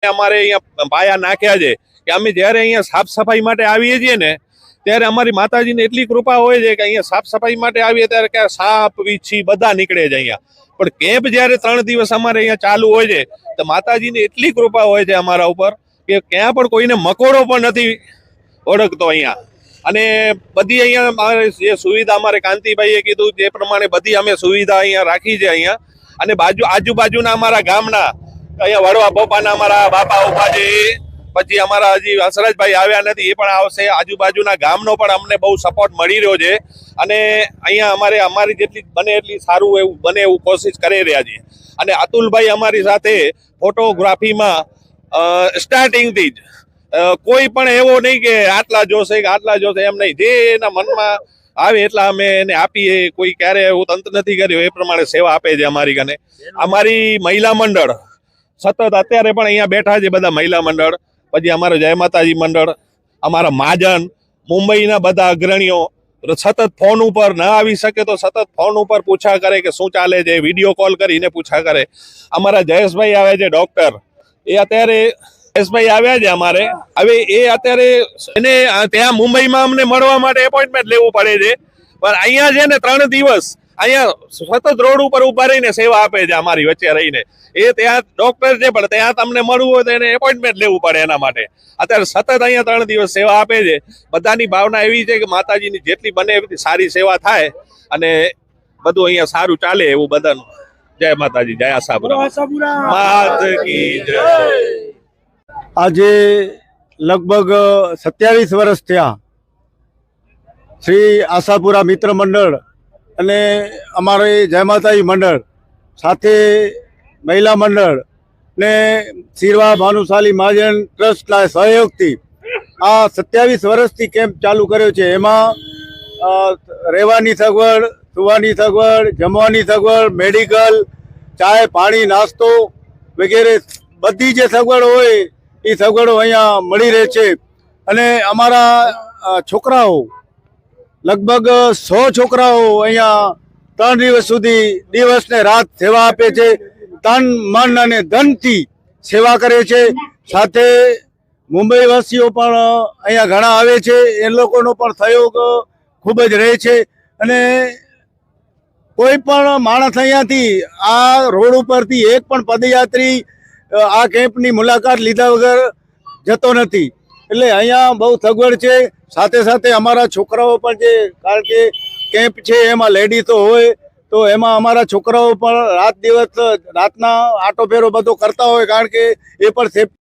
અમારે અહીંયા પાયા નાખ્યા છે કે અમે જ્યારે અહીંયા સાફ સફાઈ માટે આવીએ છીએ ને ત્યારે અમારી માતાજીને એટલી કૃપા હોય છે કે અહીંયા સાફ સફાઈ માટે આવીએ ત્યારે કે સાપ વીછી બધા નીકળે છે અહીંયા. પણ કેમ્પ જ્યારે 3 દિવસ અમારે અહીંયા ચાલુ હોય છે તો માતાજીની એટલી કૃપા હોય છે અમારા ઉપર કે ક્યાં પણ કોઈને મકોડો પણ નથી ઓળખતો અહીંયા. અને બધી અહીંયા અમારે જે સુવિધા અમારે કાંતિભાઈએ કીધું તે પ્રમાણે બધી અમે સુવિધા અહીંયા રાખી છે અહીંયા. અને આજુબાજુના અમારા ગામના અહીંયા વડવા બોપાના અમારા બાપા ઉભા છે, પછી અમારા હજી હસરજભાઈ આવ્યા નથી, એ પણ આવશે. આજુબાજુના ગામનો પણ અમને બહુ સપોર્ટ મળી રહ્યો છે અને અહીંયા અમારી જેટલી બને એટલી સારું એવું બને એવું કોશિશ કરી રહ્યા છીએ. અને અતુલભાઈ અમારી સાથે ફોટોગ્રાફીમાં સ્ટાર્ટિંગથી જ કોઈ પણ એવો નહીં કે આટલા જોશે એમ નહીં. જે એના મનમાં આવે એટલા અમે એને આપીએ. કોઈ ક્યારે એવું તંત્ર નથી કર્યું, એ પ્રમાણે સેવા આપે છે અમારી કને. અમારી મહિલા મંડળ સતત અત્યારે પણ અહીંયા બેઠા છે બધા મહિલા મંડળ, પછી અમારો જય માતાજી મંડળ, અમારા મહાજન, મુંબઈના બધા અગ્રણીઓ સતત ફોન ઉપર ન આવી શકે તો સતત ફોન ઉપર પૂછા કરે કે શું ચાલે છે, વિડીયો કોલ કરીને પૂછા કરે. અમારા જયેશભાઈ આવે છે ડોક્ટર, એ અત્યારે જયેશભાઈ આવ્યા છે અમારે. હવે એ અત્યારે એને ત્યાં મુંબઈમાં અમને મળવા માટે એપોઇન્ટમેન્ટ લેવું પડે છે, પણ અહીંયા છે ને 3 દિવસ અહીંયા સતત રોડ ઉપર ઉભા રહીને સેવા આપે છે અમારી વચ્ચે રહીને. એ ત્યાં ડોક્ટર છે પણ ત્યાં તમને મળવું હોય તો એને એપોઇન્ટમેન્ટ લેવું પડે એના માટે. અત્યારે સતત અહીંયા 3 દિવસ સેવા આપે છે. બધાની ભાવના એવી છે કે માતાજીની જેટલી બને એવી સારી સેવા થાય અને બધું અહીંયા સારું ચાલે એવું બધાનું. જય માતાજી, જય આશાપુરા માત કી જય. આજે લગભગ 27 વર્ષ થયા શ્રી આશાપુરા મિત્ર મંડળ અને અમારે જય માતાજી મંડળ સાથે મહિલા મંડળ ને શિરવા ભાનુશાલી મહાજન ટ્રસ્ટના સહયોગથી આ 27 વર્ષથી કેમ્પ ચાલુ કર્યો છે. એમાં રહેવાની સગવડ, સુવાની સગવડ, જમવાની સગવડ, મેડિકલ, ચાય પાણી નાસ્તો વગેરે બધી જે સગવડ હોય એ સગવડો અહીંયા મળી રહે છે. અને અમારા છોકરાઓ લગભગ 100 છોકરાઓ અહીંયા 3 દિવસ સુધી દિવસ ને રાત સેવા આપે છે. તન મન અને ધનથી સેવા કરે છે. સાથે મુંબઈ વાસીઓ પણ અહીંયા ઘણા આવે છે, એ લોકોનો પણ સહયોગ ખૂબ જ રહે છે. અને કોઈ પણ માણસ અહીંયાથી આ રોડ ઉપરથી એક પણ પદયાત્રી આ કેમ્પની મુલાકાત લીધા વગર જતો નથી. એટલે અહીંયા બહુ સગવડ છે. સાથે સાથે અમારા છોકરાઓ પણ છે, કારણ કે કેમ્પ છે એમાં લેડીઝો હોય તો એમાં અમારા છોકરાઓ પણ રાતના આટો ફેરો બધો કરતા હોય, કારણ કે એ પણ સેફટી